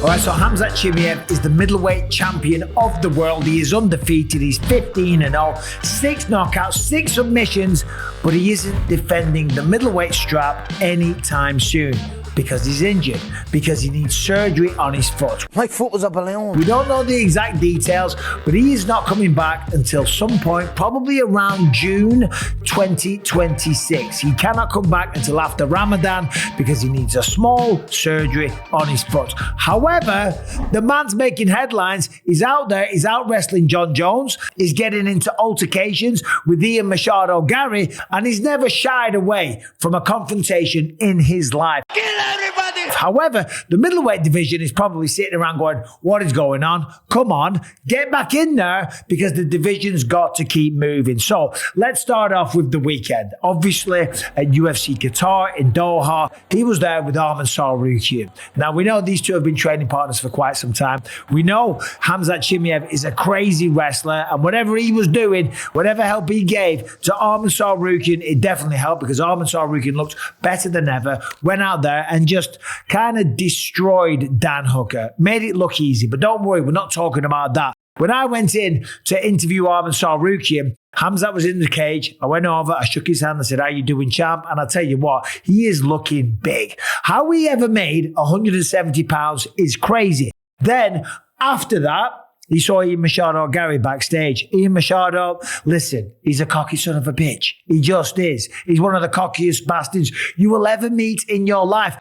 All right, so Khamzat Chimaev is the middleweight champion of the world. He is undefeated. He's 15-0, 6 knockouts, 6 submissions, but he isn't defending the middleweight strap anytime soon. Because he's injured, because he needs surgery on his foot. My foot was a balloon. We don't know the exact details, but he is not coming back until some point, probably around June 2026. He cannot come back until after Ramadan because he needs a small surgery on his foot. However, the man's making headlines. He's out there, he's out wrestling Jon Jones, he's getting into altercations with Ian Garry, and he's never shied away from a confrontation in his life. Everybody! However, the middleweight division is probably sitting around going, what is going on? Come on, get back in there because the division's got to keep moving. So let's start off with the weekend. Obviously, at UFC Qatar in Doha, he was there with Arman Tsarukyan. Now, we know these two have been training partners for quite some time. We know Khamzat Chimaev is a crazy wrestler, and whatever he was doing, whatever help he gave to Arman Tsarukyan, it definitely helped because Arman Tsarukyan looked better than ever, went out there and just kind of destroyed Dan Hooker. Made it look easy, but don't worry, we're not talking about that. When I went in to interview Arman Tsarukyan, Khamzat was in the cage. I went over, I shook his hand, I said, how you doing, champ? And I tell you what, he is looking big. How he ever made 170 pounds is crazy. Then, after that, he saw Ian Garry backstage. Ian Machado, listen, he's a cocky son of a bitch. He just is. He's one of the cockiest bastards you will ever meet in your life.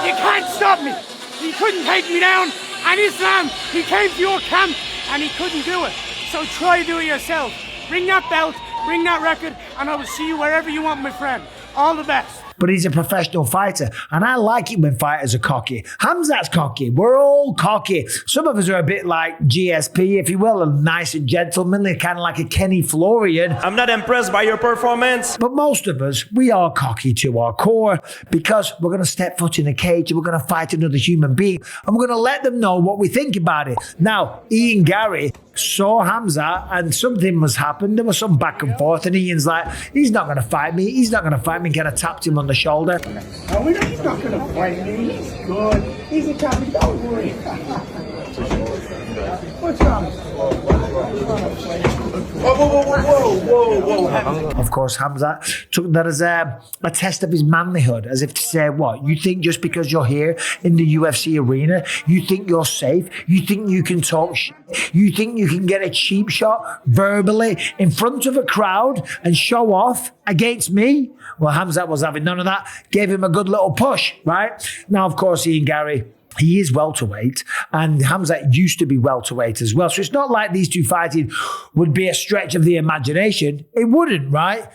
You can't stop me. He couldn't take me down. And Islam, he came to your camp and he couldn't do it. So try do it yourself. Bring that belt, bring that record, and I will see you wherever you want, my friend. All the best. But he's a professional fighter, and I like it when fighters are cocky. Khamzat's cocky. We're all cocky. Some of us are a bit like GSP, if you will, and nice and gentlemanly, kind of like a Kenny Florian. I'm not impressed by your performance. But most of us, we are cocky to our core because we're going to step foot in a cage and we're going to fight another human being, and we're going to let them know what we think about it. Now, Ian Garry saw Khamzat and something was happened. There was some back and forth, and Ian's like, he's not going to fight me. He's not going to fight me. Kind of tapped him on the shoulder. Oh, he's not going to fight me. He's good. He's a champion. Don't worry. What's wrong? Whoa. Of course, Khamzat took that as a test of his manlyhood, as if to say, what? You think just because you're here in the UFC arena, you think you're safe? You think you can talk shit? You think you can get a cheap shot verbally in front of a crowd and show off against me? Well, Khamzat was having none of that. Gave him a good little push, right? Now, of course, Ian Garry, he is welterweight, and Khamzat used to be welterweight as well. So it's not like these two fighting would be a stretch of the imagination. It wouldn't, right?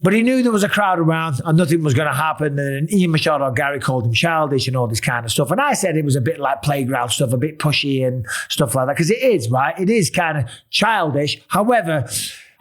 But he knew there was a crowd around and nothing was going to happen. And Ian Garry called him childish and all this kind of stuff. And I said it was a bit like playground stuff, a bit pushy and stuff like that. Because it is, right? It is kind of childish. However,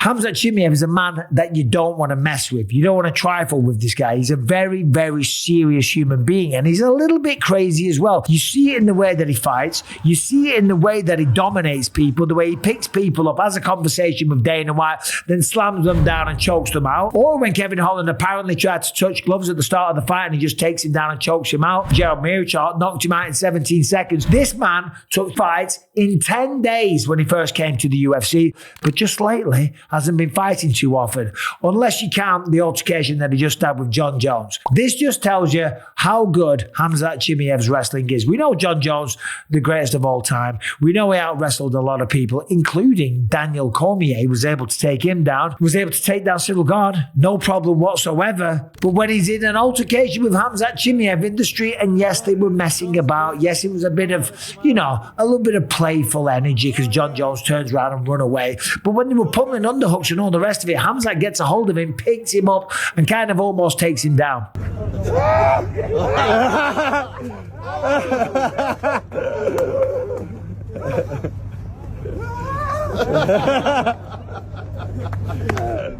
Khamzat Chimaev is a man that you don't want to mess with. You don't want to trifle with this guy. He's a very, very serious human being, and he's a little bit crazy as well. You see it in the way that he fights. You see it in the way that he dominates people, the way he picks people up, has a conversation with Dana White, then slams them down and chokes them out. Or when Kevin Holland apparently tried to touch gloves at the start of the fight and he just takes him down and chokes him out. Gerald Meerschaert knocked him out in 17 seconds. This man took fights in 10 days when he first came to the UFC, but just lately hasn't been fighting too often, unless you count the altercation that he just had with Jon Jones. This just tells you how good Khamzat Chimaev's wrestling is. We know Jon Jones, the greatest of all time. We know he out-wrestled a lot of people, including Daniel Cormier. He was able to take him down, was able to take down Cyril Gard, no problem whatsoever. But when he's in an altercation with Khamzat Chimaev in the street, and yes, they were messing about. Yes, it was a bit of, a little bit of playful energy because Jon Jones turns around and run away. But when they were pummeling underhooks and all the rest of it, Khamzat gets a hold of him, picks him up, and kind of almost takes him down.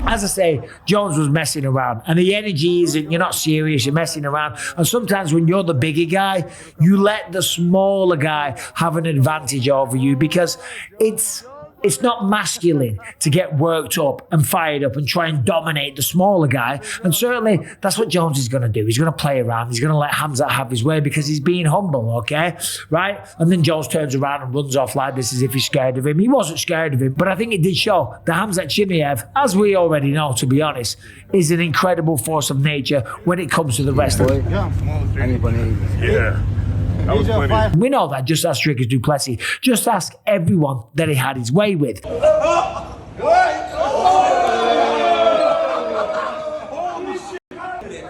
As I say, Jones was messing around, and the energy isn't, you're not serious, you're messing around. And sometimes when you're the bigger guy, you let the smaller guy have an advantage over you because it's It's not masculine to get worked up and fired up and try and dominate the smaller guy. And certainly that's what Jones is going to do. He's going to play around. He's going to let Khamzat have his way because he's being humble, okay? Right? And then Jones turns around and runs off like this as if he's scared of him. He wasn't scared of him, but I think it did show that Khamzat Chimaev, as we already know, to be honest, is an incredible force of nature when it comes to the wrestling. Yeah. That was plenty. We know that. Just ask Dricus du Plessis. Just ask everyone that he had his way with.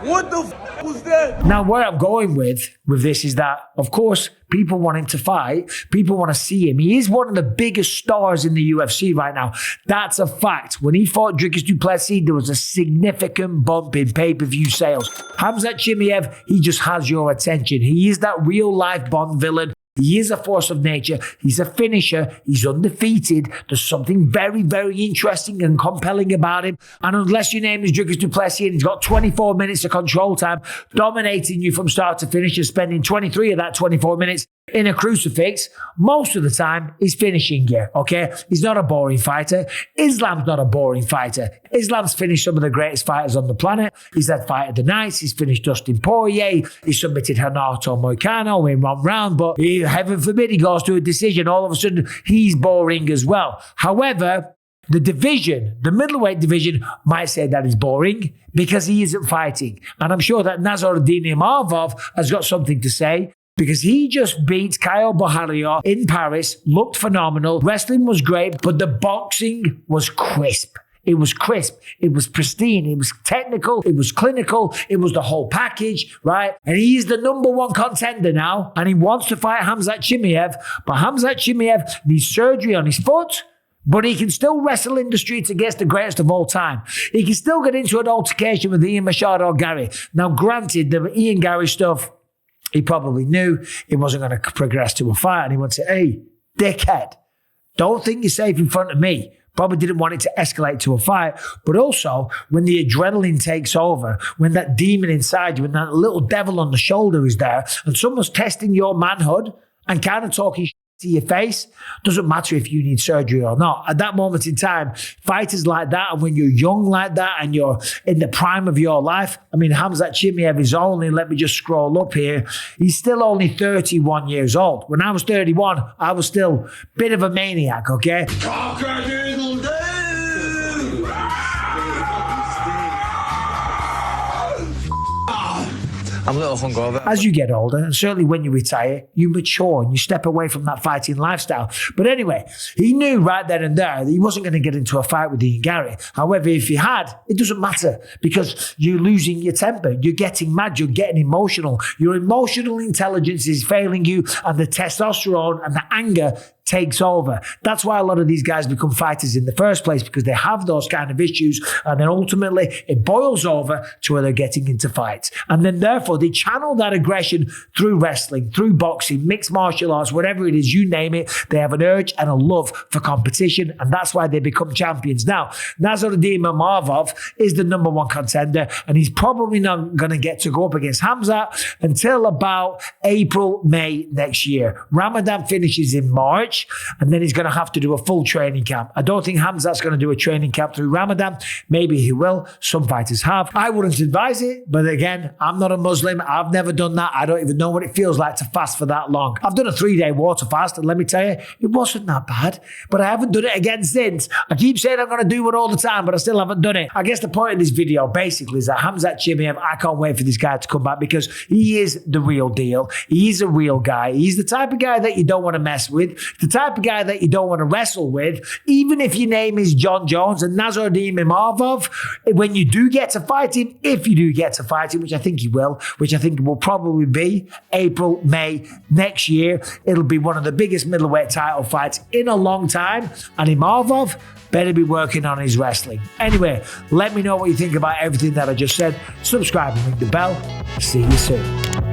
What the f was that? Now, where I'm going with this is that, of course, people want him to fight. People want to see him. He is one of the biggest stars in the UFC right now. That's a fact. When he fought Dricus du Plessis, there was a significant bump in pay-per-view sales. Khamzat Chimaev, he just has your attention. He is that real-life Bond villain. He is a force of nature. He's a finisher. He's undefeated. There's something very, very interesting and compelling about him. And unless your name is Dricus du Plessis and he's got 24 minutes of control time, dominating you from start to finish and spending 23 of that 24 minutes in a crucifix, most of the time he's finishing you, okay? He's not a boring fighter. Islam's not a boring fighter. Islam's finished some of the greatest fighters on the planet. He's had Fight of the Nights. He's finished Dustin Poirier. He submitted Renato Moicano in 1 round, but heaven forbid he goes to a decision. All of a sudden, he's boring as well. However, the division, the middleweight division, might say that is boring because he isn't fighting. And I'm sure that Nasruddin Imavov has got something to say, because he just beat Caio Borralho in Paris, looked phenomenal. Wrestling was great, but the boxing was crisp. It was crisp. It was pristine. It was technical. It was clinical. It was the whole package, right? And he's the #1 contender now, and he wants to fight Khamzat Chimaev, but Khamzat Chimaev needs surgery on his foot, but he can still wrestle in the streets against the greatest of all time. He can still get into an altercation with Ian Garry. Now, granted, the Ian Garry stuff, he probably knew it wasn't going to progress to a fight. And he would say, hey, dickhead, don't think you're safe in front of me. Probably didn't want it to escalate to a fight. But also, when the adrenaline takes over, when that demon inside you, when that little devil on the shoulder is there, and someone's testing your manhood and kind of talking to your face, doesn't matter if you need surgery or not. At that moment in time, fighters like that, and when you're young like that and you're in the prime of your life, I mean, Khamzat Chimaev is only, let me just scroll up here, he's still only 31 years old. When I was 31, I was still a bit of a maniac, okay? I'm a little hungover. As you get older, and certainly when you retire, you mature and you step away from that fighting lifestyle. But anyway, he knew right then and there that he wasn't going to get into a fight with Ian Garry. However, if he had, it doesn't matter because you're losing your temper. You're getting mad. You're getting emotional. Your emotional intelligence is failing you, and the testosterone and the anger takes over. That's why a lot of these guys become fighters in the first place, because they have those kind of issues, and then ultimately it boils over to where they're getting into fights. And then therefore they channel that aggression through wrestling, through boxing, mixed martial arts, whatever it is, you name it. They have an urge and a love for competition, and that's why they become champions. Now, Nasruddin Imavov is the #1 contender, and he's probably not going to get to go up against Khamzat until about April, May next year. Ramadan finishes in March, and then he's going to have to do a full training camp. I don't think Khamzat's going to do a training camp through Ramadan. Maybe he will. Some fighters have. I wouldn't advise it, but again, I'm not a Muslim. I've never done that. I don't even know what it feels like to fast for that long. I've done a 3-day water fast, and let me tell you, it wasn't that bad, but I haven't done it again since. I keep saying I'm going to do it all the time, but I still haven't done it. I guess the point of this video basically is that Khamzat Chimaev, I can't wait for this guy to come back because he is the real deal. He's a real guy. He's the type of guy that you don't want to mess with, the type of guy that you don't want to wrestle with, even if your name is Jon Jones and Nasruddin Imavov. When you do get to fight him, if you do get to fight him, which I think you will, which I think will probably be April, May next year, it'll be one of the biggest middleweight title fights in a long time, and Imavov better be working on his wrestling. Anyway, let me know what you think about everything that I just said. Subscribe and ring the bell. See you soon.